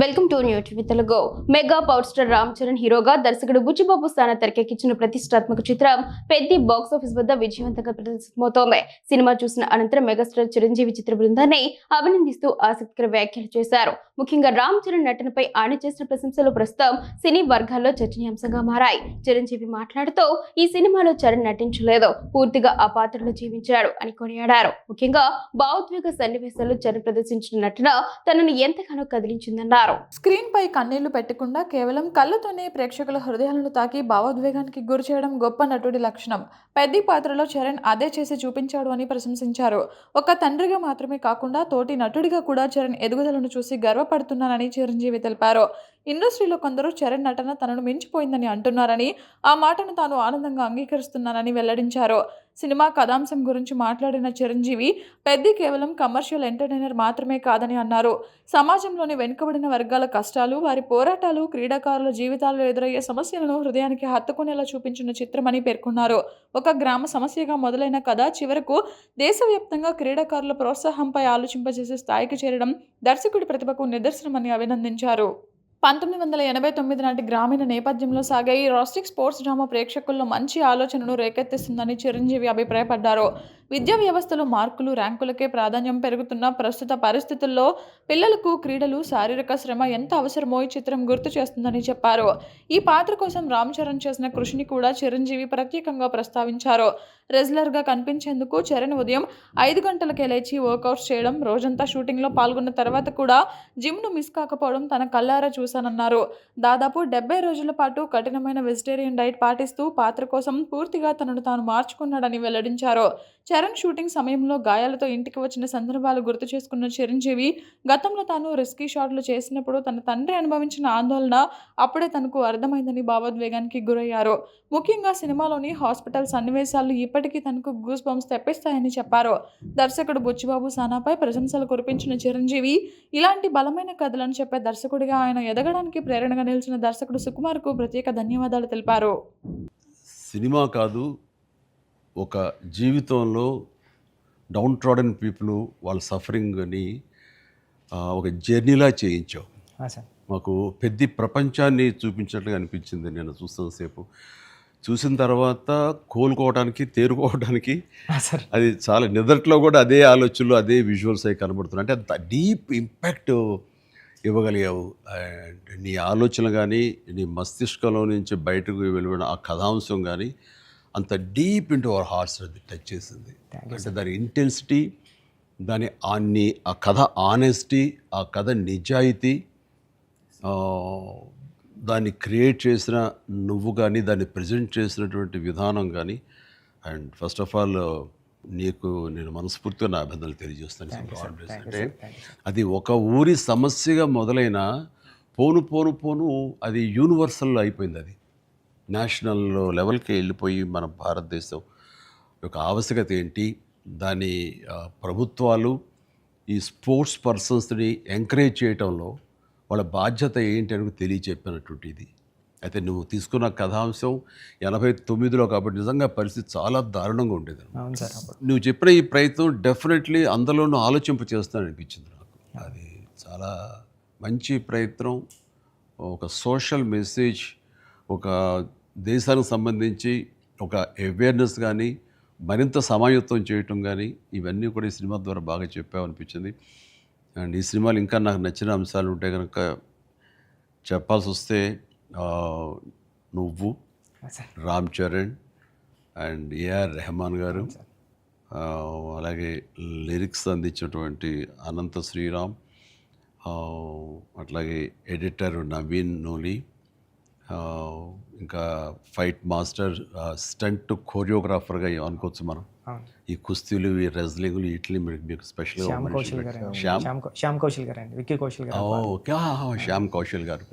Welcome to new TV Telugu. Mega power star Ram Charan హీరోగా దర్శకుడు బుచ్చిబాబు స్థాన తెరకెక్కించిన ప్రతిష్టాత్మక చిత్రం పెద్ది బాక్స్ ఆఫీస్ వద్ద విజయవంతంగా ప్రదర్శితమవుతోంది. సినిమా చూసిన అనంతరం మెగాస్టార్ చిరంజీవి చిత్ర బృందాన్ని అభినందిస్తూ ఆసక్తికర వ్యాఖ్యలు చేశారు. ముఖ్యంగా రామ్ చరణ్ నటనపై ఆయన చేసిన ప్రశంసలు ప్రస్తుతం సినీ వర్గాల్లో చర్చనీయాంశంగా మారాయి. చిరంజీవి మాట్లాడుతూ ఈ సినిమాలో చరణ్ నటించలేదు, పూర్తిగా ఆ పాత్రలో జీవించాడు అని కొనియాడారు. ముఖ్యంగా భావోద్వేగ సన్నివేశాల్లో చరణ్ ప్రదర్శించిన నటన తనను ఎంతగానో కదిలించిందన్నారు. స్క్రీన్ పై కన్నీళ్లు పెట్టకుండా కేవలం కళ్ళతోనే ప్రేక్షకుల హృదయాలను తాకి భావోద్వేగానికి గురి చేయడం గొప్ప నటుడి లక్షణం. పెద్ది పాత్రలో చరణ్ అదే చేసి చూపించాడు అని ప్రశంసించారు. ఒక తండ్రిగా మాత్రమే కాకుండా తోటి నటుడిగా కూడా చరణ్ ఎదుగుదలను చూసి గర్వపడుతున్నానని చిరంజీవి తెలిపారు. ఇండస్ట్రీలో కొందరు చరణ్ నటన తనను మించిపోయిందని అంటున్నారని, ఆ మాటను తాను ఆనందంగా అంగీకరిస్తున్నానని వెల్లడించారు. సినిమా కథాంశం గురించి మాట్లాడిన చిరంజీవి, పెద్ది కేవలం కమర్షియల్ ఎంటర్టైనర్ మాత్రమే కాదని అన్నారు. సమాజంలోని వెనుకబడిన వర్గాల కష్టాలు, వారి పోరాటాలు, క్రీడాకారుల జీవితాల్లో ఎదురయ్యే సమస్యలను హృదయానికి హత్తుకునేలా చూపించిన చిత్రమని పేర్కొన్నారు. ఒక గ్రామ సమస్యగా మొదలైన కథ చివరకు దేశవ్యాప్తంగా క్రీడాకారుల ప్రోత్సాహంపై ఆలోచింపజేసే స్థాయికి చేరడం దర్శకుడి ప్రతిభకు నిదర్శనమని అభినందించారు. 1989 నాటి గ్రామీణ నేపథ్యంలో సాగే ఈ రాస్టిక్ స్పోర్ట్స్ డ్రామా ప్రేక్షకుల్లో మంచి ఆలోచనను రేకెత్తిస్తుందని చిరంజీవి అభిప్రాయపడ్డారు. విద్యా వ్యవస్థలో మార్కులు, ర్యాంకులకే ప్రాధాన్యం పెరుగుతున్న ప్రస్తుత పరిస్థితుల్లో పిల్లలకు క్రీడలు, శారీరక శ్రమ ఎంత అవసరమో ఈ చిత్రం గుర్తు చేస్తుందని చెప్పారు. ఈ పాత్ర కోసం రామ్ చరణ్ చేసిన కృషిని కూడా చిరంజీవి ప్రత్యేకంగా ప్రస్తావించారు. రెజ్లర్గా కనిపించేందుకు చరణ్ ఉదయం 5 గంటలకే లేచి వర్కౌట్స్ చేయడం, రోజంతా షూటింగ్లో పాల్గొన్న తర్వాత కూడా జిమ్ను మిస్ కాకపోవడం తన కళ్ళారా చూశానన్నారు. దాదాపు 70 రోజుల పాటు కఠినమైన వెజిటేరియన్ డైట్ పాటిస్తూ పాత్ర కోసం పూర్తిగా తనను తాను మార్చుకున్నాడని వెల్లడించారు. చరణ్ షూటింగ్ సమయంలో గాయాలతో ఇంటికి వచ్చిన సందర్భాలు గుర్తు చేసుకున్న చిరంజీవి, గతంలో తాను రిస్కీ షాట్లు చేసినప్పుడు తన తండ్రి అనుభవించిన ఆందోళన అప్పుడే తనకు అర్థమైందని భావోద్వేగానికి గురయ్యారు. ముఖ్యంగా సినిమాలోని హాస్పిటల్ సన్నివేశాలు ఇప్పటికీ తనకు గూస్ బంప్స్ తెప్పిస్తాయని చెప్పారు. దర్శకుడు బుచ్చిబాబు సానాపై ప్రశంసలు కురిపించిన చిరంజీవి, ఇలాంటి బలమైన కథలను చెప్పే దర్శకుడిగా ఆయన ఎదగడానికి ప్రేరణగా నిలిచిన దర్శకుడు సుకుమార్కు ప్రత్యేక ధన్యవాదాలు తెలిపారు. సినిమా కాదు, ఒక జీవితంలో డౌన్ ట్రాడన్ పీపుల్ వాళ్ళ సఫరింగ్ని ఒక జర్నీలా చేయించావు. మాకు పెద్ద ప్రపంచాన్ని చూపించినట్లుగా అనిపించింది. నేను చూస్తున్నసేపు చూసిన తర్వాత కోలుకోవడానికి, తేరుకోవడానికి అది చాలా నిద్రలో కూడా అదే ఆలోచనలు, అదే విజువల్స్ అవి కనబడుతున్నాయి. అంటే అంత డీప్ ఇంపాక్ట్ ఇవ్వగలిగావు. అండ్ నీ ఆలోచన కానీ, నీ మస్తిష్కంలో నుంచి బయటకు వెళ్ళిన ఆ కథాంశం కానీ అంత డీప్ ఇంటూ అవర్ హార్ట్స్ అది టచ్ చేసింది. అంటే దాని ఇంటెన్సిటీ, ఆ కథ ఆనెస్టీ, ఆ కథ నిజాయితీ, దాన్ని క్రియేట్ చేసిన నువ్వు కానీ, దాన్ని ప్రజెంట్ చేసినటువంటి విధానం కానీ, అండ్ ఫస్ట్ ఆఫ్ ఆల్ నీకు నేను మనస్ఫూర్తిగా నా అభినందనలు తెలియజేస్తాను. అంటే అది ఒక ఊరి సమస్యగా మొదలైన పోను పోను పోను అది యూనివర్సల్ అయిపోయింది. అది నేషనల్ లెవెల్కి వెళ్ళిపోయి మన భారతదేశం యొక్క ఆవశ్యకత ఏంటి, దాని ప్రభుత్వాలు ఈ స్పోర్ట్స్ పర్సన్స్ని ఎంకరేజ్ చేయటంలో వాళ్ళ బాధ్యత ఏంటి అని తెలియచెప్పినటువంటి ఇది. అయితే నువ్వు తీసుకున్న కథాంశం 89లో కాబట్టి నిజంగా పరిస్థితి చాలా దారుణంగా ఉండేది. నువ్వు చెప్పిన ఈ ప్రయత్నం డెఫినెట్లీ అందరిలోనూ ఆలోచింప చేస్తాను అనిపించింది నాకు. అది చాలా మంచి ప్రయత్నం. ఒక సోషల్ మెసేజ్, ఒక దేశానికి సంబంధించి ఒక అవేర్నెస్ కానీ, మరింత సమాయత్తం చేయటం కానీ, ఇవన్నీ కూడా ఈ సినిమా ద్వారా బాగా చెప్పామనిపించింది. అండ్ ఈ సినిమాలు ఇంకా నాకు నచ్చిన అంశాలు ఉంటే కనుక చెప్పాల్సి వస్తే, నువ్వు, రామ్ చరణ్ అండ్ ఏఆర్ రెహమాన్ గారు, అలాగే లిరిక్స్ అందించినటువంటి అనంత శ్రీరామ్, అట్లాగే ఎడిటర్ నవీన్ నూలి, ఇంకా ఫైట్ మాస్టర్, స్టంట్ కోరియోగ్రాఫర్గా అనుకోవచ్చు మనం. ఈ కుస్తీలు, ఈ రెజ్లింగ్లు, వీటిని మీకు స్పెషల్గా శ్యామ్ కౌశల్ గారు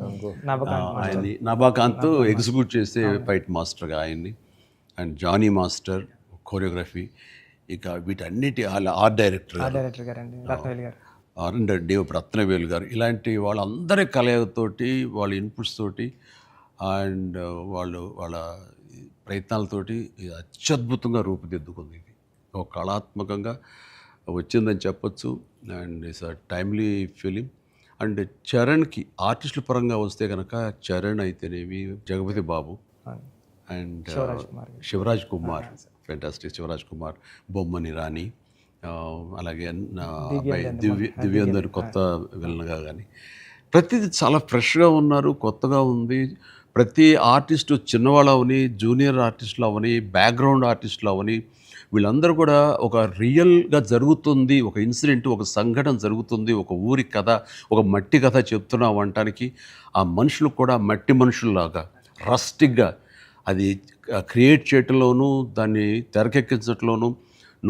ఆయన్ని, నభాకాంత్ ఎగ్జిక్యూట్ చేసే ఫైట్ మాస్టర్గా ఆయన్ని, అండ్ జానీ మాస్టర్ కోరియోగ్రఫీ, ఇక వీటన్నిటి ఆర్ట్ డైరెక్టర్ రత్నవేలు గారు, ఇలాంటి వాళ్ళందరి కలయికతోటి, వాళ్ళ ఇన్పుట్స్ తోటి అండ్ వాళ్ళ ప్రయత్నాలతోటి అత్యద్భుతంగా రూపుదిద్దుకుంది. ఇది ఒక కళాత్మకంగా వచ్చిందని చెప్పొచ్చు. And it's a timely film. And చరణ్కి ఆర్టిస్టుల పరంగా వస్తే కనుక చరణ్ అయితేనేమి, జగపతి బాబు అండ్ శివరాజ్ కుమార్, ఫెంటాస్టిక్ శివరాజ్ కుమార్, బొమ్మని రాణి, అలాగే నా అబ్బాయి దివ్యేందర్ కొత్త విలన్గా కానీ ప్రతిదీ చాలా ఫ్రెష్గా ఉన్నారు, కొత్తగా ఉంది. ప్రతి ఆర్టిస్టు చిన్నవాళ్ళు అవని, జూనియర్ ఆర్టిస్టులు అవని, బ్యాక్గ్రౌండ్ ఆర్టిస్టులు అవని, వీళ్ళందరూ కూడా ఒక రియల్గా జరుగుతుంది, ఒక ఇన్సిడెంట్, ఒక సంఘటన జరుగుతుంది, ఒక ఊరి కథ, ఒక మట్టి కథ చెప్తున్నాం అనటానికి ఆ మనుషులు కూడా మట్టి మనుషుల్లాగా రస్టిక్గా అది క్రియేట్ చేయటంలోనూ దాన్ని తెరకెక్కించడంలోనూ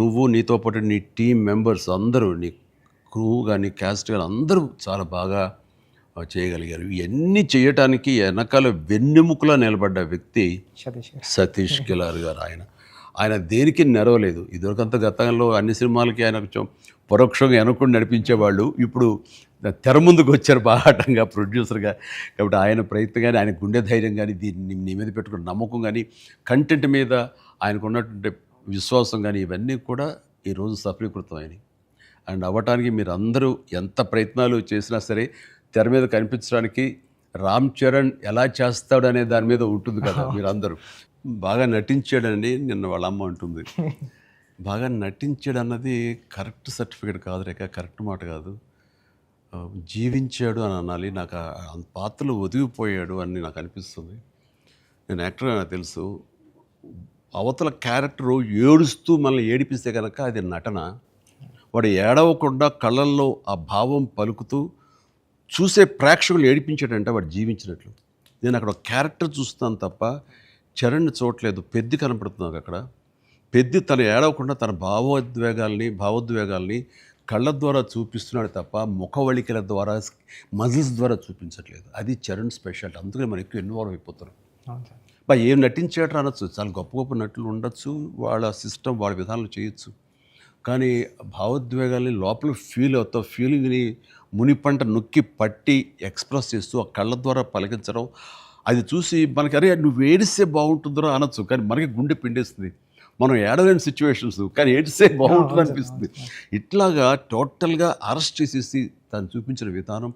నువ్వు, నీతో పాటు నీ టీం మెంబర్స్ అందరూ, నీ క్రూ కానీ క్యాస్ట్ కానీ అందరూ చాలా బాగా చేయగలిగారు. ఇవన్నీ చేయటానికి వెనకాల వెన్నెముకలా నిలబడ్డ వ్యక్తి సతీష్ కిలార్ గారు. ఆయన దేనికి నెరవలేదు. ఇదివరకంత గతంలో అన్ని సినిమాలకి ఆయన కొంచెం పరోక్షంగా వెనకుండా నడిపించేవాళ్ళు. ఇప్పుడు తెర ముందుకు వచ్చారు బాహాటంగా ప్రొడ్యూసర్గా. కాబట్టి ఆయన ప్రయత్నం కానీ, ఆయన గుండె ధైర్యం కానీ, దీన్ని నీ మీద పెట్టుకున్న నమ్మకం కానీ, కంటెంట్ మీద ఆయనకు ఉన్నటువంటి విశ్వాసం కానీ, ఇవన్నీ కూడా ఈరోజు సఫలీకృతం అయినాయి. అండ్ అవ్వటానికి మీరు అందరూ ఎంత ప్రయత్నాలు చేసినా సరే తెర మీద కనిపించడానికి రామ్ చరణ్ ఎలా చేస్తాడు అనే దాని మీద ఉంటుంది కదా. మీరు అందరూ బాగా నటించాడండి, నిన్న వాళ్ళ అమ్మ అంటుంది. బాగా నటించాడు అన్నది కరెక్ట్ సర్టిఫికేట్ కాదు రేఖ, కరెక్ట్ మాట కాదు. జీవించాడు అని అనాలి. నాకు ఆ పాత్రలో ఒదిగిపోయాడు అని నాకు అనిపిస్తుంది. నేను యాక్టర్ నాకు తెలుసు. అవతల క్యారెక్టరు ఏడుస్తూ మనల్ని ఏడిపిస్తే కనుక అది నటన. వాడు ఏడవకుండా కళ్ళల్లో ఆ భావం పలుకుతూ చూసే ప్రేక్షకులు ఏడిపించాడంటే వాడు జీవించినట్లు. నేను అక్కడ ఒక క్యారెక్టర్ చూస్తాను తప్ప చరణ్ని చూడలేదు. పెద్ది కనపడుతుంది అక్కడ. పెద్ది తను ఏడవకుండా తన భావోద్వేగాల్ని కళ్ళ ద్వారా చూపిస్తున్నాడు తప్ప ముఖవళికల ద్వారా, మజిల్స్ ద్వారా చూపించట్లేదు. అది చరణ్ స్పెషాలిటీ. అందుకని మనం ఎక్కువ ఇన్వాల్వ్ అయిపోతారు. ఏం నటించేట అనొచ్చు, చాలా గొప్ప గొప్ప నటులు ఉండొచ్చు, వాళ్ళ సిస్టమ్ వాళ్ళ విధానాలు చేయొచ్చు. కానీ భావోద్వేగాల్ని లోపల ఫీల్ అవుతావు, ఫీలింగ్ని మునిపంట నొక్కి పట్టి ఎక్స్ప్రెస్ చేస్తూ ఆ కళ్ళ ద్వారా పలికించడం, అది చూసి మనకి అరే నువ్వు ఏడిస్తే బాగుంటుందో అనొచ్చు. కానీ మనకి గుండె పిండేస్తుంది. మనం ఏడలేని సిచ్యువేషన్స్, కానీ ఏడిస్తే బాగుంటుంది అనిపిస్తుంది. ఇట్లాగా టోటల్గా అరెస్ట్ చేసేసి తను చూపించిన విధానం,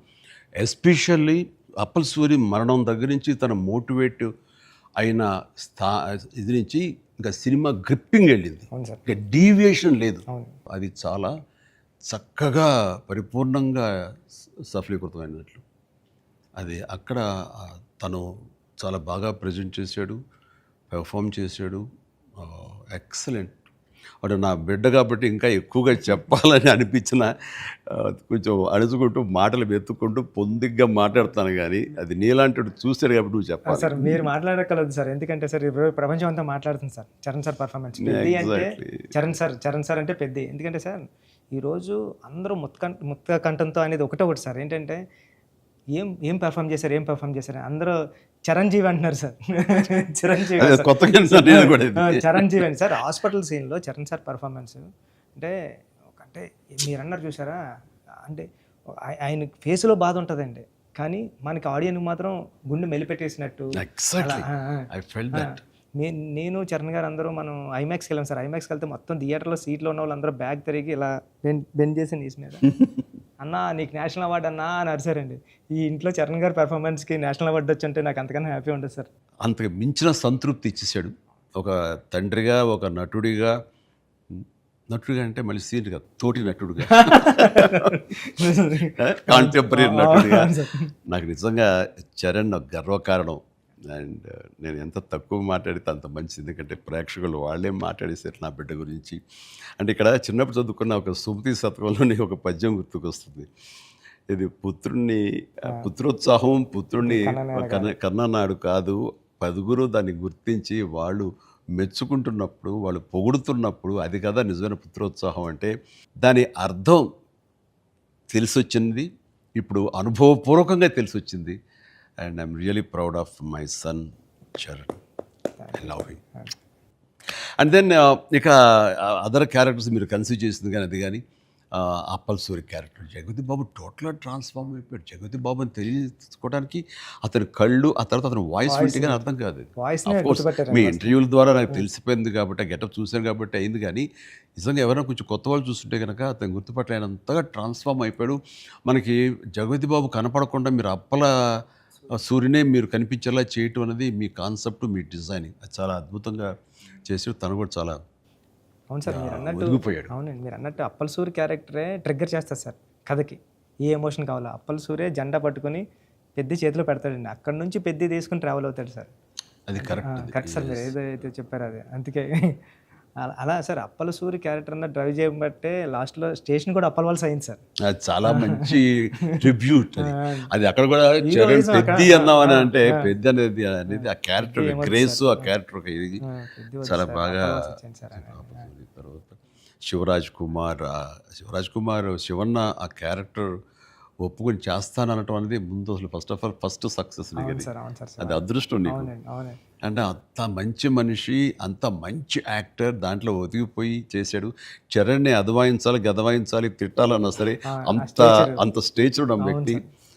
ఎస్పెషల్లీ అప్పల్ సూరి మరణం దగ్గర నుంచి తన మోటివేట్ అయిన ఇది నుంచి ఇంకా సినిమా గ్రిప్పింగ్ వెళ్ళింది. ఇంకా డీవియేషన్ లేదు. అది చాలా చక్కగా పరిపూర్ణంగా సఫలీకృతమైనట్లు. అది అక్కడ తను చాలా బాగా ప్రజెంట్ చేశాడు, పెర్ఫామ్ చేశాడు. ఎక్సలెంట్. వాడు నా బిడ్డ కాబట్టి ఇంకా ఎక్కువగా చెప్పాలని అనిపించిన కొంచెం అడుచుకుంటూ మాటలు వెతుక్కుంటూ పొందిగ్గా మాట్లాడుతాను. కానీ అది నీలాంటి చూశాడు కాబట్టి నువ్వు చెప్పాలి సార్. మీరు మాట్లాడగలదు సార్, ఎందుకంటే సార్ ఇప్పుడు ప్రపంచం అంతా మాట్లాడుతుంది sir Charan sir performance. Peddi అంటే చరణ్ సార్ అంటే పెద్ది. ఎందుకంటే సార్ ఈరోజు అందరూ ముక్త కంఠంతో అనేది ఒకటి సార్. ఏంటంటే ఏం పెర్ఫామ్ చేశారు అందరూ చిరంజీవి అంటున్నారు సార్. చిరంజీవి చిరంజీవి అండి సార్. హాస్పిటల్ సీన్లో చరణ్ సార్ పర్ఫార్మెన్స్ అంటే మీరు అన్నారు చూసారా, అంటే ఆయన ఫేస్లో బాధ ఉంటుందండి, కానీ మనకి ఆడియన్కి మాత్రం గుండె మెలిపెట్టేసినట్టు. నేను చరణ్ గారు అందరూ మనం ఐమాక్స్కి వెళ్ళాం సార్. ఐమాక్స్కి వెళ్తే మొత్తం థియేటర్లో సీట్లో ఉన్న వాళ్ళందరూ బ్యాగ్ తిరిగి ఇలా బెండ్ చేసి నీసి మీద అన్నా నీకు నేషనల్ అవార్డు అన్నా అని అరిసారండి. ఈ ఇంట్లో చరణ్ గారి పెర్ఫార్మెన్స్కి నేషనల్ అవార్డు వచ్చంటే నాకు అంతకన్నా హ్యాపీ ఉంటుంది సార్. అంతకు మించిన సంతృప్తి ఇచ్చేసాడు. ఒక తండ్రిగా, ఒక నటుడిగా అంటే మళ్ళీ సీన్ కాదు, తోటి నటుడుగా, కాంటెంపరీ నటుడిగా నాకు నిజంగా చరణ్ గర్వకారణం. అండ్ నేను ఎంత తక్కువ మాట్లాడితే అంత మంచిది, ఎందుకంటే ప్రేక్షకులు వాళ్ళే మాట్లాడేసారు నా బిడ్డ గురించి. అంటే ఇక్కడ చిన్నప్పుడు చదువుకున్న ఒక సుమతి శతకంలోని ఒక పద్యం గుర్తుకొస్తుంది. ఇది పుత్రోత్సాహం పుత్రుణ్ణి కన్ననాడు కాదు, పదుగురు దాన్ని గుర్తించి వాళ్ళు మెచ్చుకుంటున్నప్పుడు, వాళ్ళు పొగుడుతున్నప్పుడు అది కదా నిజమైన పుత్రోత్సాహం. అంటే దాని అర్థం తెలిసొచ్చింది, ఇప్పుడు అనుభవపూర్వకంగా తెలిసొచ్చింది. And I'm really proud of my son, Charan. I love him. And then ఇక అదర్ క్యారెక్టర్స్ మీరు కన్సీవ్ చేసింది కానీ అది కానీ అప్పల్ సూరి క్యారెక్టర్ జగపతి బాబు టోటల్గా ట్రాన్స్ఫార్మ్ అయిపోయాడు. జగపతి బాబుని తెలుసుకోవడానికి అతని కళ్ళు, ఆ తర్వాత అతని వాయిస్ వింటే కానీ అర్థం కాదు. వాయిస్ Of course, మీ ఇంటర్వ్యూల ద్వారా నాకు తెలిసిపోయింది కాబట్టి, గెటప్ చూశాను కాబట్టి అయింది. కానీ నిజంగా ఎవరైనా కొంచెం కొత్త వాళ్ళు చూస్తుంటే కనుక అతను గుర్తుపట్టలేనంతగా ట్రాన్స్ఫార్మ్ అయిపోయాడు. మనకి జగపతి బాబు కనపడకుండా మీరు అప్పల సూర్యునే మీరు కనిపించేలా చేయటం అనేది మీ కాన్సెప్ట్, మీ డిజైనింగ్ అది చాలా అద్భుతంగా చేసాడు. తను కూడా చాలా అవును సార్, మీరు అన్నట్టు ఒదిగిపోయాడు. అవునండి, మీరు అన్నట్టు అప్పల్ సూరి క్యారెక్టరే ట్రిగ్గర్ చేస్తారు సార్ కథకి. ఏ ఎమోషన్ కావాలో అప్పల్ సూరే జెండా పట్టుకొని పెద్ద చేతిలో పెడతాడండి. అక్కడ నుంచి పెద్ద తీసుకుని ట్రావెల్ అవుతాడు సార్. అది కరెక్ట్. కరెక్ట్ సార్, మీరు ఏదైతే చెప్పారో అది. అందుకే అలా సార్ అప్పల సూరి క్యారెక్టర్ అన్న డ్రైవ్ చేయబట్టే లాస్ట్లో స్టేషన్ కూడా అప్పల వాళ్ళ అయింది సార్. అది చాలా మంచి ట్రిబ్యూట్. అది అక్కడ కూడా చరణ్ పెద్ది అన్నామని అంటే పెద్ద అనేది ఆ క్యారెక్టర్ గ్రేస్, ఆ క్యారెక్టర్ ఇది చాలా బాగా. తర్వాత శివరాజ్ కుమార్ శివన్న ఆ క్యారెక్టర్ ఒప్పుకొని చేస్తాననటం అనేది ముందు అసలు ఫస్ట్ సక్సెస్ అది అదృష్టం నీకు. అంటే అంత మంచి మనిషి, అంత మంచి యాక్టర్, దాంట్లో ఒదిగిపోయి చేశాడు. చరణ్ని అదవాయించాలి, గదవాయించాలి, తిట్టాలన్నా సరే అంత స్టేజ్ ఉన్న వ్యక్తి.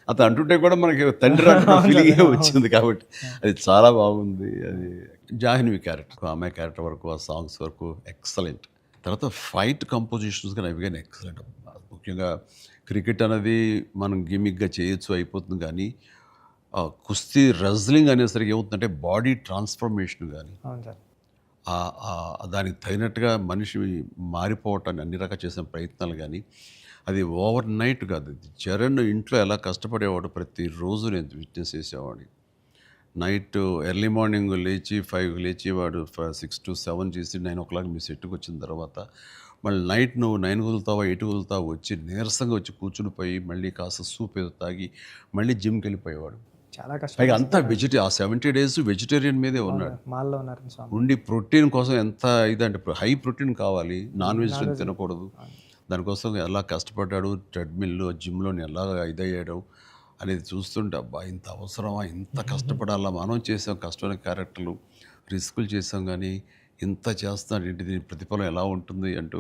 అతను అంటుంటే కూడా మనకి తండ్రి అంటున్న ఫీలింగే వచ్చింది కాబట్టి అది చాలా బాగుంది. అది జాహ్నవి క్యారెక్టర్, ఆమె క్యారెక్టర్ వరకు, ఆ సాంగ్స్ వరకు ఎక్సలెంట్. తర్వాత ఫైట్ కంపోజిషన్స్ కానీ అవి కానీ ఎక్సలెంట్. ముఖ్యంగా క్రికెట్ అనేది మనం గిమిక్గా చేయొచ్చు, అయిపోతుంది. కానీ కుస్తీ రెజ్లింగ్ అనేసరికి ఏమవుతుందంటే బాడీ ట్రాన్స్ఫర్మేషన్ కానీ దానికి తగినట్టుగా మనిషి మారిపోవటాన్ని అన్ని రకాల చేసిన ప్రయత్నాలు కానీ అది ఓవర్ నైట్ కాదు. చరణ్ ఇంట్లో ఎలా కష్టపడేవాడు, ప్రతిరోజు నేను విట్నెస్ చేసేవాడిని. నైట్ ఎర్లీ మార్నింగ్ లేచి 5 లేచి వాడు 6 to 7 చేసి 9 o'clock మీ సెట్కి వచ్చిన తర్వాత మళ్ళీ నైట్ నువ్వు 9 వదులుతావా 8 వదులుతావా వచ్చి నీరసంగా వచ్చి కూర్చుని పోయి మళ్ళీ కాస్త సూప్ ఏదో తాగి మళ్ళీ జిమ్కి వెళ్ళిపోయేవాడు. చాలా కష్టం. పైగా అంతా ఆ 70 days వెజిటేరియన్ మీదే ఉన్నాడు. మాల్లో ఉన్నారు ఉండి ప్రోటీన్ కోసం ఎంత ఇదంటే హై ప్రోటీన్ కావాలి, నాన్ వెజిటేరియన్ తినకూడదు. దానికోసం ఎలా కష్టపడ్డాడు, ట్రెడ్మిల్లో జిమ్లోని ఎలా ఇదయ్యాడు అనేది చూస్తుంటే అబ్బా ఇంత అవసరమా, ఇంత కష్టపడాలా, మనం చేసాం కష్టమైన క్యారెక్టర్లు, రిస్కులు చేసాం, కానీ ఇంత చేస్తున్నాడు ఏంటి, దీని ప్రతిఫలం ఎలా ఉంటుంది అంటూ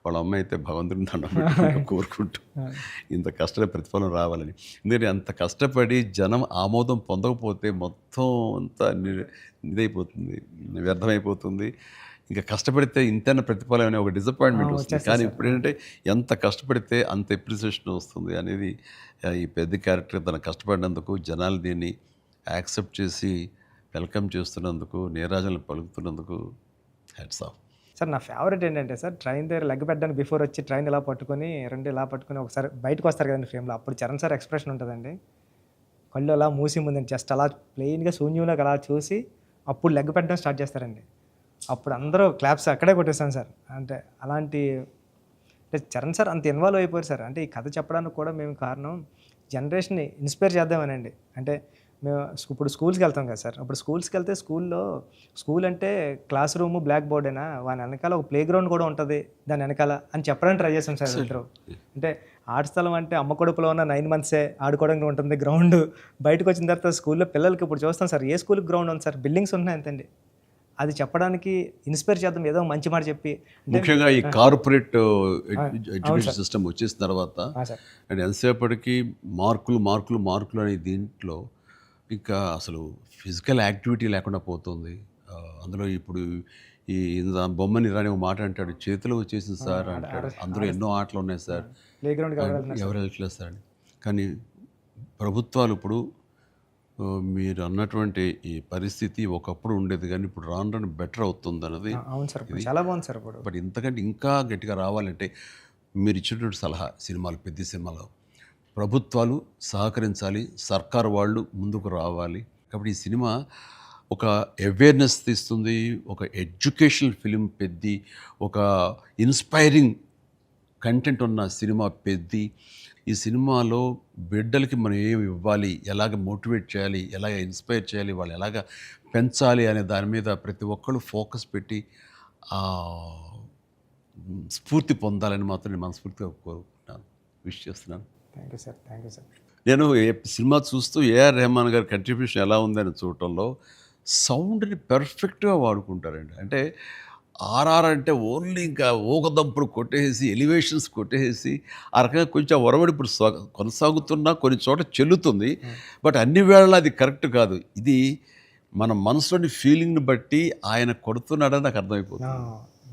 వాళ్ళ అమ్మాయి అయితే భగవంతుని దండం పెట్టుకుంటూ కోరుకుంటూ ఇంత కష్టపడి ప్రతిఫలం రావాలని. ఎందుకంటే అంత కష్టపడి జనం ఆమోదం పొందకపోతే మొత్తం అంతా ఇదైపోతుంది, వ్యర్థమైపోతుంది. ఇంకా కష్టపడితే ఇంతైనా ప్రతిఫలం అనే ఒక డిసప్పాయింట్మెంట్ వస్తుంది. కానీ ఇప్పుడు ఏంటంటే ఎంత కష్టపడితే అంత ఎప్రిసియేషన్ వస్తుంది అనేది ఈ పెద్ద క్యారెక్టర్ తన కష్టపడినందుకు, జనాలు దీన్ని యాక్సెప్ట్ చేసి వెల్కమ్ చేస్తున్నందుకు, నీరాజనలు పలుకుతున్నందుకు హ్యాట్స్ ఆఫ్. సార్ నా ఫేవరెట్ ఏంటంటే సార్, ట్రైన్ దగ్గర లెగ్ పెట్టడానికి బిఫోర్ వచ్చి ట్రైన్ ఇలా పట్టుకొని ఇలా పట్టుకొని ఒకసారి బయటకు వస్తారు కదండి ఫ్రేమ్లో, అప్పుడు చరణ్ సార్ ఎక్స్ప్రెషన్ ఉంటుందండి. కళ్ళు అలా మూసి ముందండి జస్ట్ అలా ప్లెయిన్గా శూన్యంలోకి అలా చూసి అప్పుడు లెగ్ పెట్టడం స్టార్ట్ చేస్తారండి. అప్పుడు అందరూ క్లాప్స్ అక్కడే కొట్టేస్తాను సార్. అంటే అలాంటి అంటే చరణ్ సార్ అంత ఇన్వాల్వ్ అయిపోయారు సార్. అంటే ఈ కథ చెప్పడానికి కూడా మేము కారణం జనరేషన్ని ఇన్స్పైర్ చేద్దామనండి. అంటే మేము ఇప్పుడు స్కూల్స్కి వెళ్తాం కదా సార్, అప్పుడు స్కూల్స్కి వెళ్తే స్కూల్ అంటే క్లాస్ రూమ్ బ్లాక్ బోర్డేనా, వాని వెనకాల ఒక ప్లే గ్రౌండ్ కూడా ఉంటుంది దాని వెనకాల అని చెప్పడానికి ట్రై చేస్తాం సార్ ఇద్దరు. అంటే ఆట స్థలం అంటే అమ్మ కడుపులో ఉన్న 9 months ఆడుకోవడానికి ఉంటుంది గ్రౌండ్. బయటకు వచ్చిన తర్వాత స్కూల్లో పిల్లలకి ఇప్పుడు చూస్తాం సార్, ఏ స్కూల్కి గ్రౌండ్ ఉంది సార్, బిల్డింగ్స్ ఉన్నాయి అంతండి. అది చెప్పడానికి ఇన్స్పైర్ చేద్దాం, ఏదో మంచి మాట చెప్పి. ముఖ్యంగా ఈ కార్పొరేట్ ఎడ్యుకేషన్ సిస్టమ్ వచ్చేసిన తర్వాత అండ్ ఎంతసేపటికి మార్కులు అనే దీంట్లో ఇంకా అసలు ఫిజికల్ యాక్టివిటీ లేకుండా పోతుంది. అందులో ఇప్పుడు ఈ బొమ్మని రాని ఒక మాట అంటాడు, చేతిలో వచ్చేసింది సార్ అంటాడు. అందులో ఎన్నో ఆటలు ఉన్నాయి సార్, ఎవరు వెళ్ళట్లేదు సార్ అని. కానీ ప్రభుత్వాలు ఇప్పుడు మీరు అన్నటువంటి ఈ పరిస్థితి ఒకప్పుడు ఉండేది, కానీ ఇప్పుడు రాను బెటర్ అవుతుంది అన్నది. అవును సార్, చాలా బాగుంది సార్. బట్ ఇంతకంటే ఇంకా గట్టిగా రావాలంటే మీరు ఇచ్చినటువంటి సలహా, సినిమాలు పెద్ద సినిమాలు ప్రభుత్వాలు సహకరించాలి, సర్కారు వాళ్ళు ముందుకు రావాలి. కాబట్టి ఈ సినిమా ఒక అవేర్నెస్ తీస్తుంది, ఒక ఎడ్యుకేషనల్ ఫిలిం పెద్ది, ఒక ఇన్స్పైరింగ్ కంటెంట్ ఉన్న సినిమా పెద్ది. ఈ సినిమాలో బిడ్డలకి మనం ఏమి ఇవ్వాలి, ఎలాగ మోటివేట్ చేయాలి, ఎలాగ ఇన్స్పైర్ చేయాలి, వాళ్ళు ఎలాగ పెంచాలి అనే దాని మీద ప్రతి ఒక్కళ్ళు ఫోకస్ పెట్టి స్ఫూర్తి పొందాలని మాత్రం నేను మనస్ఫూర్తిగా కోరుకుంటున్నాను, విష్ చేస్తున్నాను. Thank you sir. నేను సినిమా చూస్తూ ఏఆర్ రెహమాన్ గారి కంట్రిబ్యూషన్ ఎలా ఉందని చూడటంలో సౌండ్ని పర్ఫెక్ట్గా వాడుకుంటారండి. అంటే ఆర్ఆర్ అంటే ఓన్లీ ఇంకా ఊకదంపుడు కొట్టేసి ఎలివేషన్స్ కొట్టేసి ఆ రకంగా కొంచెం ఒరవడి ఇప్పుడు కొనసాగుతున్నా కొన్ని చోట చెల్లుతుంది. బట్ అన్ని వేళలా అది కరెక్ట్ కాదు. ఇది మన మనసులోని ఫీలింగ్ని బట్టి ఆయన కొడుతున్నాడని నాకు అర్థమైపోతుంది.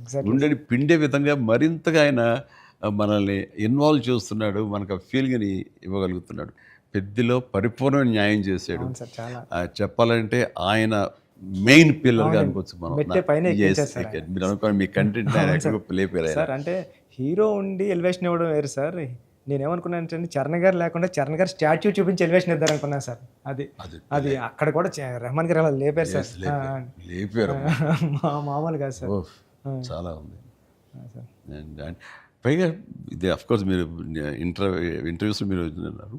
ఎగ్జాక్ట్లీ గుండెని పిండే విధంగా మరింతగా ఆయన మనల్ని ఇన్వాల్వ్ చేస్తున్నాడు, మనకు ఆ ఫీలింగ్ని ఇవ్వగలుగుతున్నాడు. పెద్దిలో పరిపూర్ణమైన న్యాయం చేశాడు. అవును సార్, చాలా చెప్పాలంటే ఆయన మెయిన్ పిల్లర్గా అనుకోవచ్చు మనం. మెట్టే పైన Yes, ఎక్కించేస్తారు ఆయన. మీరు అనుకోండి మీ కంటెంట్ ఆయన ఎక్కడికో లేపారు ఆయన. సార్. అంటే హీరో ఉండి ఎలివేషన్ ఇవ్వడం వేరు సార్. నేనేమనుకున్నాను అంటే చరణ్ గారు లేకుండా చరణ్ గారు స్టాచ్యూ చూపించి ఎలివేషన్ ఇద్దారు అనుకున్నాను సార్. అది అక్కడ కూడా రెహమాన్ గారు అలా లేపారు సార్. లేపారు మామూలు కాదు సార్. చాలా ఉంది. సార్ And పైగా ఇది అఫ్కోర్స్ మీరు ఇంటర్వ్యూస్ మీరు అన్నారు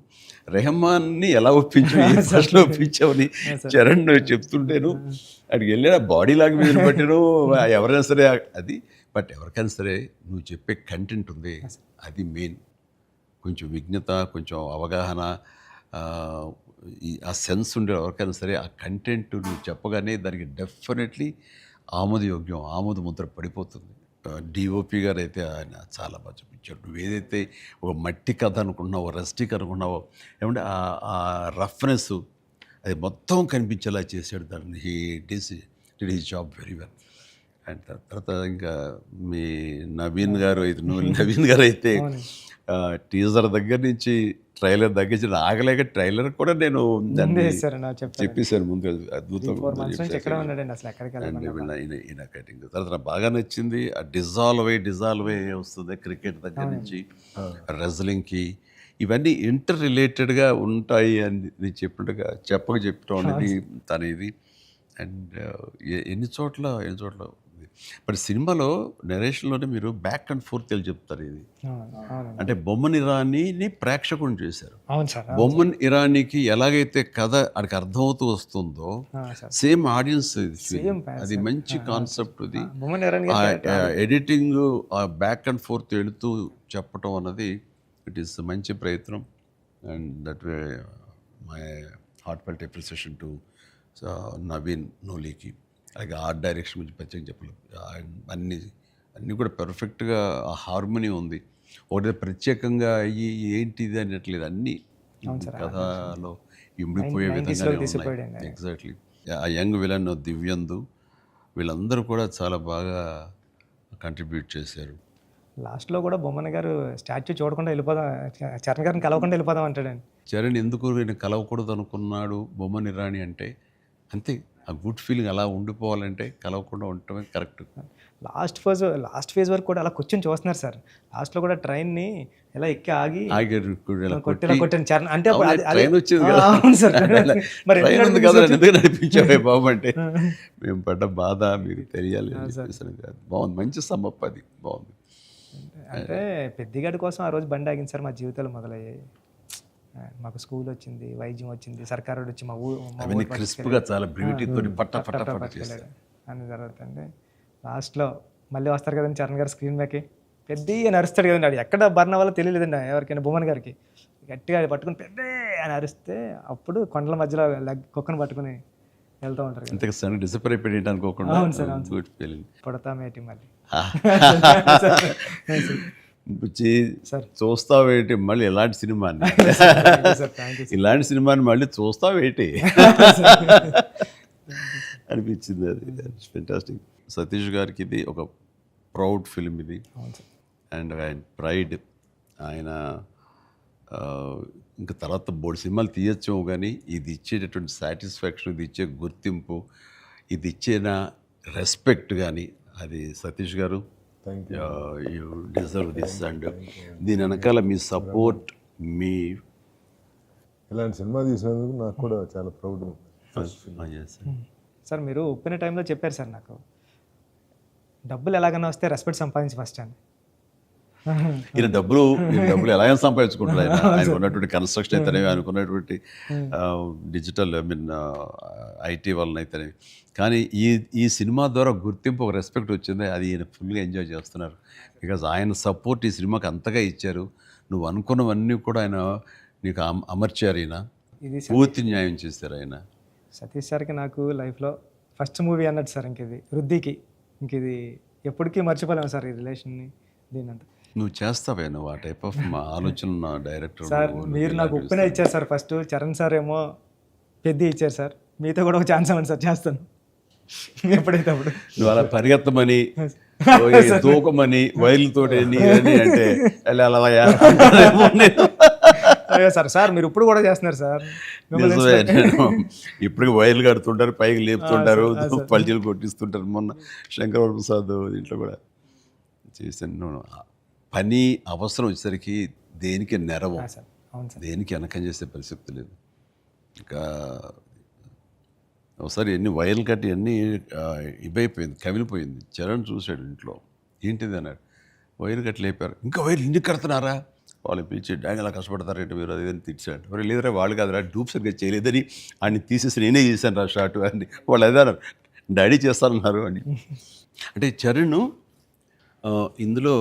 రెహమాన్ని ఎలా ఫస్ట్ ఒప్పించామని చరణ్ చెప్తుంటేను అక్కడికి వెళ్ళిన బాడీ లాంగ్వేజ్ బట్టిను ఎవరైనా సరే అది. బట్ ఎవరికైనా సరే నువ్వు చెప్పే కంటెంట్ ఉంది, అది మెయిన్. కొంచెం విజ్ఞత, కొంచెం అవగాహన, ఆ సెన్స్ ఉండే ఎవరికైనా సరే ఆ కంటెంట్ నువ్వు చెప్పగానే దానికి డెఫినెట్లీ ఆమోదయోగ్యం, ఆమోద ముద్ర పడిపోతుంది. డిఓపి గారు అయితే ఆయన చాలా బాగా చూపించాడు. నువ్వు ఏదైతే ఒక మట్టి కథ అనుకుంటున్నావో, రస్టిక్ అనుకున్నావో, ఏమంటే ఆ రఫ్నెస్ అది మొత్తం కనిపించేలా చేశాడు. దాన్ని did his job very well. And తర్వాత ఇంకా మీ నవీన్ గారు అయితే టీజర్ దగ్గర నుంచి ట్రైలర్ దగ్గర నుంచి ఆగలేక ట్రైలర్ కూడా నేను చెప్పేశాను ముందు. ఈయన కటింగ్ తర్వాత నాకు బాగా నచ్చింది. ఆ డిజాల్వ్ అయ్యి వస్తుంది క్రికెట్ దగ్గర నుంచి రెజ్లింగ్కి. ఇవన్నీ ఇంటర్ రిలేటెడ్గా ఉంటాయి అని చెప్పినట్టుగా చెప్పడం అనేది తన ఇది. అండ్ ఎన్ని చోట్ల బట్ సినిమాలో నెరేషన్లోనే మీరు బ్యాక్ అండ్ ఫోర్త్ వెళ్ళి చెప్తారు. ఇది అంటే బొమ్మన్ ఇరానీని ప్రేక్షకుని చేశారు. బొమ్మన్ ఇరానీకి ఎలాగైతే కథ అక్కడికి అర్థమవుతూ వస్తుందో సేమ్ ఆడియన్స్ అది మంచి కాన్సెప్ట్. ఇది ఎడిటింగ్ బ్యాక్ అండ్ ఫోర్త్ వెళుతూ చెప్పటం అన్నది ఇట్ ఈస్ మంచి ప్రయత్నం. And that way my heartfelt appreciation to Naveen నోలీకి. అలాగే ఆర్ట్ డైరెక్షన్ గురించి ప్రత్యేకంగా చెప్పలేదు. అన్నీ కూడా పర్ఫెక్ట్గా ఆ హార్మోనీ ఉంది. ఒకటి ప్రత్యేకంగా అయ్యి ఏంటిది అనట్లేదు, అన్నీ కథలో ఇమిడిపోయే విధంగానే ఉన్నాయి. ఎగ్జాక్ట్లీ. ఆ యంగ్ విలన్ దివ్యందు వీళ్ళందరూ కూడా చాలా బాగా కంట్రిబ్యూట్ చేశారు. లాస్ట్లో కూడా బొమ్మన్ గారు స్టాచ్యూ చూడకుండా వెళ్ళిపోదాం, చరణ్ గారిని కలవకుండా వెళ్ళిపోదాం అంటాడండి. చరణ్ ఎందుకు నేను కలవకూడదు అనుకున్నాడు బొమ్మన్ ఇరానీ అంటే అంతే. ఆ గుడ్ ఫీలింగ్ అలా ఉండిపోవాలంటే కలవకుండా ఉండటమే కరెక్ట్. లాస్ట్ ఫేజ్ వరకు కూడా అలా కూర్చొని చూస్తున్నారు సార్. లాస్ట్లో కూడా ట్రైన్ని ఎలా ఎక్కి ఆగి కొట్టాను చరణ్ అంటే ట్రైన్ వచ్చింది కదా ఎందుకు నడిపించావే బాబు అంటే మేము పడ్డ బాధ మీకు తెలియాలి. బాగుంది, మంచి సమ్మప్, అది బాగుంది. అంటే పెద్దిగాడి కోసం ఆ రోజు బండి ఆగింది సార్. మా జీవితాలు మొదలయ్యాయి. మాకు స్కూల్ వచ్చింది, వైద్యం వచ్చింది, సర్కారు వచ్చి మా ఊరు క్రిస్ప్గా చాలా బ్యూటీతో అని జరుగుతుంది. లాస్ట్లో మళ్ళీ వస్తారు కదండి చరణ్ గారు స్క్రీన్ బ్యాక్కి పెద్ద నరుస్తాడు కదండి. అది ఎక్కడ బర్ణ వల్ల తెలియలేదండి ఎవరికైనా. బొమ్మన్ గారికి గట్టిగా పట్టుకుని పెద్ద అని అరిస్తే అప్పుడు కొండల మధ్యలో కుక్కను పట్టుకుని వెళ్తూ ఉంటారు. డిసప్పాయింట్ అయిపోయింది అనుకోకుండా. అవును సార్, అవును సార్. పుడతామేటి మళ్ళీ చూస్తావేటి మళ్ళీ ఇలాంటి సినిమాని ఇలాంటి సినిమాని మళ్ళీ చూస్తావేటి అనిపించింది. అది ఫెంటాస్టిక్. సతీష్ గారికి ఇది ఒక ప్రౌడ్ ఫిల్మ్ ఇది. అండ్ ఆయన ప్రైడ్. ఆయన ఇంకా తర్వాత బోర్డు సినిమాలు తీయచ్చేమో కానీ ఇది ఇచ్చేటటువంటి సాటిస్ఫాక్షన్, ఇది ఇచ్చే గుర్తింపు, ఇది ఇచ్చిన రెస్పెక్ట్ కానీ అది సతీష్ గారు యూ డిజర్వ్ దిస్. అండ్ దీని వెనకాల మీ సపోర్ట్, మీ ఇలాంటి సినిమా తీసినందుకు నాకు కూడా చాలా ప్రౌడ్. సార్ మీరు ఒప్పిన టైంలో చెప్పారు సార్ నాకు, డబ్బులు ఎలాగైనా వస్తే రెస్పెక్ట్ సంపాదించి ఫస్ట్ అని. ఈయన డబ్బులు ఎలాగైనా సంపాదించుకుంటారు. ఆయన ఉన్నటువంటి కన్స్ట్రక్షన్ అయితేనేవి, అనుకున్నటువంటి డిజిటల్ ఐటీ వలన అయితేనేవి. కానీ ఈ సినిమా ద్వారా గుర్తింపు, ఒక రెస్పెక్ట్ వచ్చింది. అది ఈయన ఫుల్గా ఎంజాయ్ చేస్తున్నారు. బికాజ్ ఆయన సపోర్ట్ ఈ సినిమాకి అంతగా ఇచ్చారు. నువ్వు అనుకున్నవన్నీ కూడా ఆయన నీకు అమర్చారు. ఈయన పూర్తి న్యాయం చేశారు ఆయన. సతీష్ సార్కి నాకు లైఫ్లో ఫస్ట్ మూవీ అన్నట్టు సార్. ఇంక ఇది వృద్ధికి, ఇంక ఇది ఎప్పటికీ మర్చిపోలేము సార్ ఈ రిలేషన్ని దీనంతా. నువ్వు చేస్తావే నువ్వు ఆ టైప్ ఆఫ్ ఆలోచన ఉన్న డైరెక్టర్ సార్ మీరు నాకు ఉప్పిన ఇచ్చారు సార్ ఫస్ట్, చరణ్ సార్ ఏమో పెద్ద ఇచ్చారు సార్, మీతో కూడా ఒక ఛాన్స్ ఇవ్వండి సార్, చేస్తాను ఎప్పుడైతే అప్పుడు. నువ్వు అలా పరిగెత్తమని దూకమని వైర్లతోటి అంటే వెళ్ళాలయా అయ్యో సార్, సార్ మీరు ఇప్పుడు కూడా చేస్తున్నారు సార్. ఇప్పటికి వైర్లు కడుతుంటారు, పైకి లేపుతుంటారు, పల్చీలు కొట్టిస్తుంటారు. మొన్న శంకర ప్రసాద్ దీంట్లో కూడా చేశాను. పని అవసరం వచ్చేసరికి దేనికి నెరవం, సార్ అవును సార్. దేనికి వెనకం చేసే పరిస్థితి లేదు. ఇంకా ఒకసారి ఎన్ని వైర్లు కట్టి అన్నీ ఇవైపోయింది, కమిలిపోయింది. చరణ్ చూశాడు ఇంట్లో, ఏంటిది అన్నాడు. వైర్లు కట్టి లేపారు. ఇంకా వైర్లు ఇంటికి కడుతున్నారా, వాళ్ళు పిలిచి డాంగ్ అలా కష్టపడతారంటే మీరు అది అని తిట్టాడు. మరి లేదురా వాళ్ళు కాదురా డూప్ సరిగ్గా చేయలేదని ఆయన తీసేసి నేనే చేశాను రా షార్ట్ అని వాళ్ళు అదే అన్నారు. డాడీ చేస్తారన్నారు అని. అంటే చరణ్ ఇందులో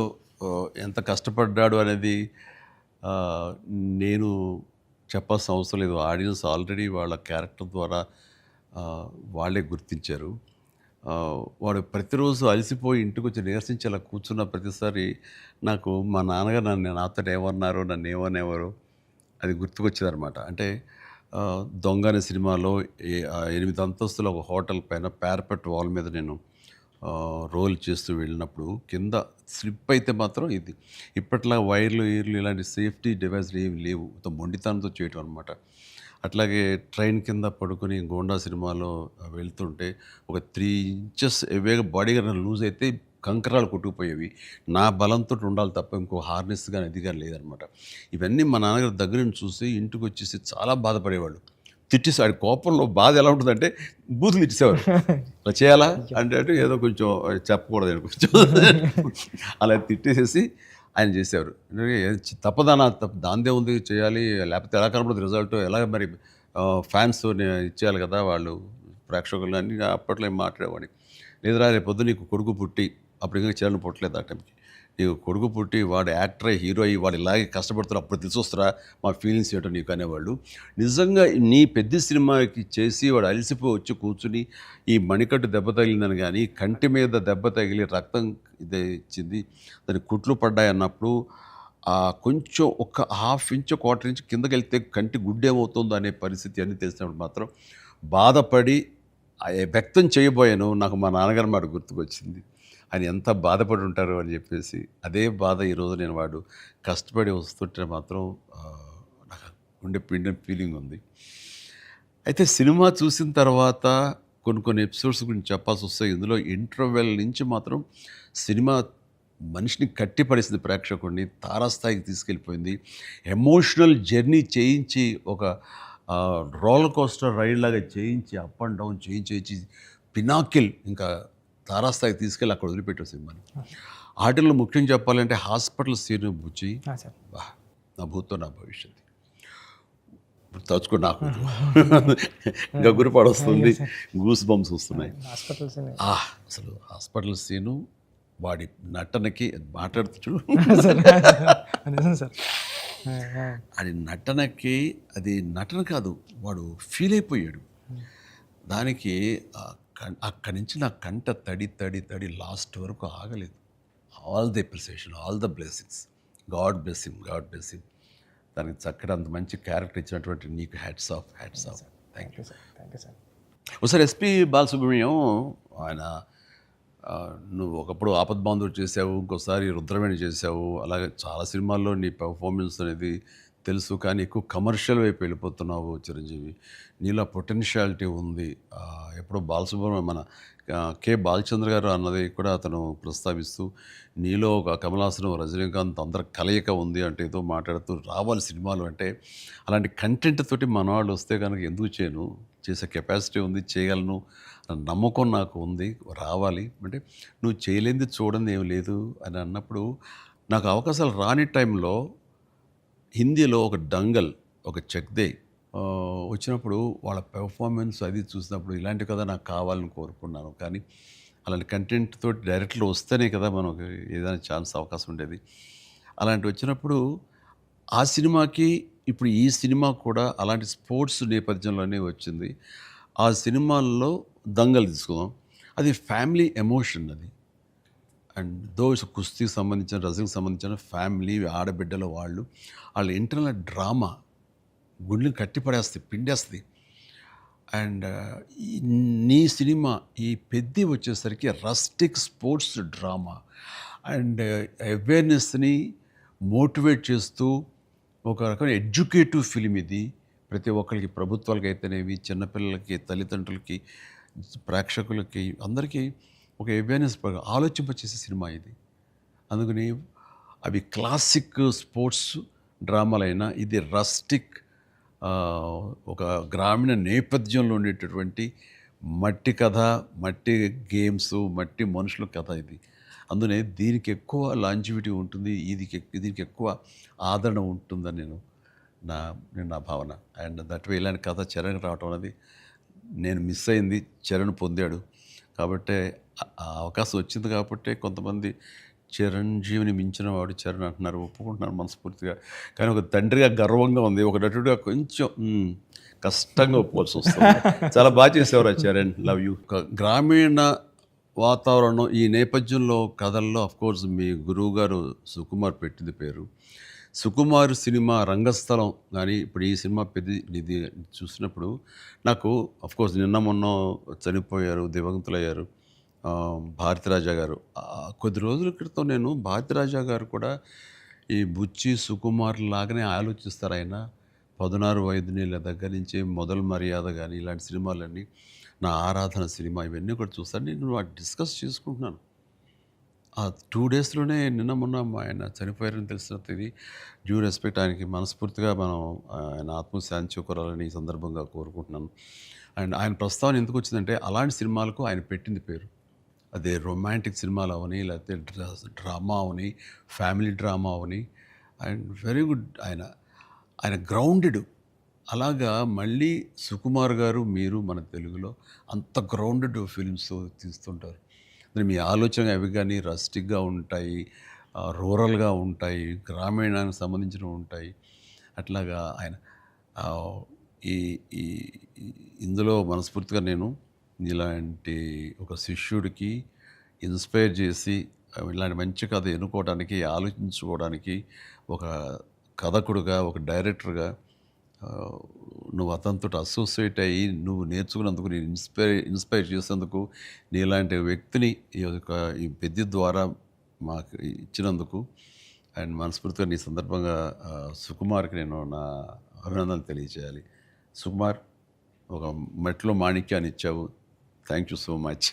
ఎంత కష్టపడ్డాడు అనేది నేను చెప్పాల్సిన అవసరం లేదు. ఆడియన్స్ ఆల్రెడీ వాళ్ళ క్యారెక్టర్ ద్వారా వాళ్ళే గుర్తించారు. వాడు ప్రతిరోజు అలసిపోయి ఇంటికి వచ్చి నీరసించి అలా కూర్చున్న ప్రతిసారి నాకు మా నాన్నగారు నాతో ఏమన్నారు, నన్ను ఏమనేవారు అది గుర్తుకొచ్చేదనమాట. అంటే దొంగ అనే సినిమాలో 8 అంతస్తుల ఒక హోటల్ పైన పారపెట్ వాల్ మీద నేను రోల్ చేస్తూ వెళ్ళినప్పుడు కింద స్లిప్ అయితే మాత్రం ఇది ఇప్పట్లా వైర్లు ఇలాంటి సేఫ్టీ డివైస్లు ఏమి లేవు, మొండితనంతో చేయటం అనమాట. అట్లాగే ట్రైన్ కింద పడుకొని గోండా సినిమాలో వెళ్తుంటే ఒక 3 ఇంచెస్ ఎవేగా బాడీ కానీ లూజ్ అయితే కంకరాలు కొట్టుకుపోయేవి. నా బలంతో ఉండాలి తప్ప ఇంకో హార్నెస్ కానీ అది కానీ లేదనమాట. ఇవన్నీ మా నాన్నగారి దగ్గర నుంచి చూసి ఇంటికి వచ్చేసి చాలా బాధపడేవాళ్ళు. తిట్టేసాడు. కోపంలో బాధ ఎలా ఉంటుందంటే బూతులు ఇచ్చేసేవారు. అలా చేయాలా అంటే ఏదో కొంచెం చెప్పకూడదు కొంచెం అలా తిట్టేసేసి ఆయన చేసేవారు. తప్పదనా దాందే ఉంది చేయాలి, లేకపోతే ఎలా కనపడదు రిజల్ట్, ఎలా మరి ఫ్యాన్స్ ఇచ్చేయాలి కదా వాళ్ళు ప్రేక్షకులు అని అప్పట్లో ఏం మాట్లాడేవాడిని. లేదురా రేపు పొద్దు నీకు కొడుకు పుట్టి, అప్పుడు ఇంకా చరణ్ పుట్టలేదు ఆ టైంకి, నీకు కొడుకు పుట్టి వాడు యాక్టర్ అయ్యి హీరో అయ్యి వాడు ఇలాగే కష్టపడుతున్నారు, అప్పుడు తెలిసి వస్తారా మా ఫీలింగ్స్ ఏంటో నీకు అనేవాళ్ళు. నిజంగా నీ పెద్ద సినిమాకి చేసి వాడు అలసిపోయి వచ్చి కూర్చుని ఈ మణికట్టు దెబ్బ తగిలిందని కానీ కంటి మీద దెబ్బ తగిలి రక్తం ఇదే ఇచ్చింది, దాని కుట్లు పడ్డాయి అన్నప్పుడు కొంచెం ఒక 1/2 ఇంచు 1/4 ఇంచు కిందకి వెళ్తే కంటి గుడ్డేమవుతుందో అనే పరిస్థితి అన్నీ తెలిసినప్పుడు మాత్రం బాధపడి వ్యక్తం చేయబోయాను. నాకు మా నాన్నగారు మాట గుర్తుకొచ్చింది. ఆయన ఎంత బాధపడి ఉంటారు అని చెప్పేసి అదే బాధ ఈరోజు నేను వాడు కష్టపడి వస్తుంటే మాత్రం నాకు ఉండే పిండిన ఫీలింగ్ ఉంది. అయితే సినిమా చూసిన తర్వాత కొన్ని ఎపిసోడ్స్ గురించి చెప్పాల్సి వస్తాయి. ఇందులో ఇంటర్వెల్ నుంచి మాత్రం సినిమా మనిషిని కట్టిపడేసింది, ప్రేక్షకుడిని తారాస్థాయికి తీసుకెళ్ళిపోయింది. ఎమోషనల్ జర్నీ చేయించి ఒక రోలర్ కోస్టర్ రైడ్ లాగా చేయించి అప్ అండ్ డౌన్ చేయించి పినాకిల్ ఇంకా తారాస్థాయికి తీసుకెళ్ళి అక్కడ వదిలిపెట్టావు సినిమాని. ఆటల్లో ముఖ్యం చెప్పాలంటే హాస్పిటల్ సీన్ బుచ్చి నా భూతో నా భవిష్యత్తు ఇప్పుడు తలుచుకో నాకు గగురుపాడు వస్తుంది, గూస్ బంప్స్ వస్తున్నాయి. అసలు హాస్పిటల్ సీను వాడి నటనకి మాట్లాడుతూ చూడు అది నటనకి, అది నటన కాదు వాడు ఫీల్ అయిపోయాడు దానికి. అక్కడి నుంచి నా కంట తడి లాస్ట్ వరకు ఆగలేదు. All the appreciation, all the blessings, God bless him. దానికి చక్కటి అంత మంచి క్యారెక్టర్ ఇచ్చినటువంటి నీకు hats off. Thank you sir. ఒకసారి ఎస్పి బాలసుబ్రహ్మణ్యం ఆయన నువ్వు ఒకప్పుడు ఆపద్బాంధవుడు చేసావు, ఇంకోసారి రుద్రవేణి చేసావు, అలాగే చాలా సినిమాల్లో నీ పర్ఫార్మెన్స్ అనేది తెలుసు. కానీ ఎక్కువ కమర్షియల్ వైపు వెళ్ళిపోతున్నావు చిరంజీవి. నీలో పొటెన్షియాలిటీ ఉంది. ఎప్పుడో బాలసుబ్రహ్మణ్యం మన కె బాలచంద్ర గారు అన్నది కూడా అతను ప్రస్తావిస్తూ నీలో ఒక కమలాసనం రజనీకాంత్ అందరి కలయిక ఉంది అంటే ఏదో మాట్లాడుతూ రావాలి సినిమాలు అంటే. అలాంటి కంటెంట్ తోటి మన వాళ్ళు వస్తే కనుక ఎందుకు చేయను, చేసే కెపాసిటీ ఉంది, చేయగలను నమ్మకం నాకు ఉంది, రావాలి అంటే నువ్వు చేయలేనిది చూడండి ఏమి లేదు అని అన్నప్పుడు నాకు అవకాశాలు రాని టైంలో హిందీలో ఒక డంగల్, ఒక చెక్దే వచ్చినప్పుడు వాళ్ళ పెర్ఫార్మెన్స్ అది చూసినప్పుడు ఇలాంటి కదా నాకు కావాలని కోరుకున్నాను. కానీ అలాంటి కంటెంట్ తోటి డైరెక్ట్లో వస్తేనే కదా మనకు ఏదైనా ఛాన్స్ అవకాశం ఉండేది. అలాంటి వచ్చినప్పుడు ఆ సినిమాకి ఇప్పుడు ఈ సినిమా కూడా అలాంటి స్పోర్ట్స్ నేపథ్యంలోనే వచ్చింది. ఆ సినిమాల్లో దంగల్ తీసుకుందాం, అది ఫ్యామిలీ ఎమోషన్. అది అండ్ దోస్ కుస్తీకి సంబంధించిన రెజ్లింగ్కి సంబంధించిన ఫ్యామిలీ ఆడబిడ్డల వాళ్ళ ఇంటర్నల్ డ్రామా గుండెని కట్టిపడేస్తుంది, పిండేస్తుంది. అండ్ నీ సినిమా ఈ పెద్ది వచ్చేసరికి రస్టిక్ స్పోర్ట్స్ డ్రామా అండ్ అవేర్నెస్ని మోటివేట్ చేస్తూ ఒక రకమైన ఎడ్యుకేటివ్ ఫిలిం ఇది. ప్రతి ఒక్కరికి, ప్రభుత్వాలకి అయితేనేవి, చిన్నపిల్లలకి, తల్లిదండ్రులకి, ప్రేక్షకులకి, అందరికీ ఒక అవేర్నెస్ ఆలోచింపచేసే సినిమా ఇది. అందుకని అవి క్లాసిక్ స్పోర్ట్స్ డ్రామాలైనా ఇది రస్టిక్ ఒక గ్రామీణ నేపథ్యంలో ఉండేటటువంటి మట్టి కథ, మట్టి గేమ్స్, మట్టి మనుషుల కథ ఇది. అందునే దీనికి ఎక్కువ లాంజివిటీ ఉంటుంది, దీనికి ఎక్కువ ఆదరణ ఉంటుందని నా భావన. అండ్ దట్ వే ఇలాంటి కథ చరణ్ రావటం అనేది నేను మిస్ అయింది, చరణ్ పొందాడు. కాబట్టి ఆ అవకాశం వచ్చింది కాబట్టి కొంతమంది చిరంజీవిని మించిన వాడు చరణ్ అంటున్నారు, ఒప్పుకుంటున్నారు మనస్ఫూర్తిగా. కానీ ఒక తండ్రిగా గర్వంగా ఉంది, ఒక నటుడిగా కొంచెం కష్టంగా ఒప్పుకోవాల్సి వస్తుంది. చాలా బాగా చేసేవారు చరణ్, లవ్ యూ. గ్రామీణ వాతావరణం ఈ నేపథ్యంలో కథల్లో అఫ్కోర్స్ మీ గురువు గారు సుకుమార్ పెట్టింది పేరు. సుకుమార్ సినిమా రంగస్థలం కానీ ఇప్పుడు ఈ సినిమా ఇది చూసినప్పుడు నాకు అఫ్కోర్స్ నిన్న మొన్న చనిపోయారు, దివంగతులయ్యారు భారతిరాజా గారు. కొద్ది రోజుల క్రితం నేను భారతిరాజా గారు కూడా ఈ బుచ్చి సుకుమార్ లాగానే ఆలోచిస్తారు. ఆయన 16 వైద్యుల దగ్గర నుంచి మొదలు మర్యాద కానీ ఇలాంటి సినిమాలన్నీ, నా ఆరాధన సినిమా, ఇవన్నీ కూడా చూస్తాను. నేను డిస్కస్ చేసుకుంటున్నాను. ఆ 2 డేస్లోనే నిన్న మొన్న ఆయన చనిపోయారని తెలిసిన ఇది డ్యూ రెస్పెక్ట్ ఆయనకి మనస్ఫూర్తిగా మనం ఆయన ఆత్మశాంతి చేకూరాలని ఈ సందర్భంగా కోరుకుంటున్నాను. అండ్ ఆయన ప్రస్తావన ఎందుకు వచ్చిందంటే అలాంటి సినిమాలకు ఆయన పెట్టింది పేరు. అదే రొమాంటిక్ సినిమాలు అవని, లేకపోతే drama Avani, family drama Avani. And very good. ఆయన గ్రౌండెడ్. అలాగా మళ్ళీ సుకుమార్ గారు, మీరు మన తెలుగులో అంత గ్రౌండెడ్ ఫిల్మ్స్ తీస్తుంటారు. మీ ఆలోచన అవి కానీ రస్టిక్గా ఉంటాయి, రూరల్గా ఉంటాయి, గ్రామీణానికి సంబంధించినవి ఉంటాయి. అట్లాగా ఆయన ఈ ఇందులో మనస్ఫూర్తిగా నేను ఇలాంటి ఒక శిష్యుడికి ఇన్స్పైర్ చేసి ఇలాంటి మంచి కథ ఎన్నుకోవడానికి, ఆలోచించుకోవడానికి ఒక కథకుడుగా, ఒక డైరెక్టర్గా నువ్వు అతనితో అసోసియేట్ అయ్యి నువ్వు నేర్చుకున్నందుకు, నేను ఇన్స్పైర్ చేసేందుకు, నీలాంటి వ్యక్తిని ఈ పెద్ద ద్వారా మాకు ఇచ్చినందుకు అండ్ మనస్ఫూర్తిగా నీ సందర్భంగా సుకుమార్కి నేను నా అభినందనలు తెలియజేయాలి. సుకుమార్, ఒక మెట్లో మాణిక్యాన్ని ఇచ్చావు. Thank you so much.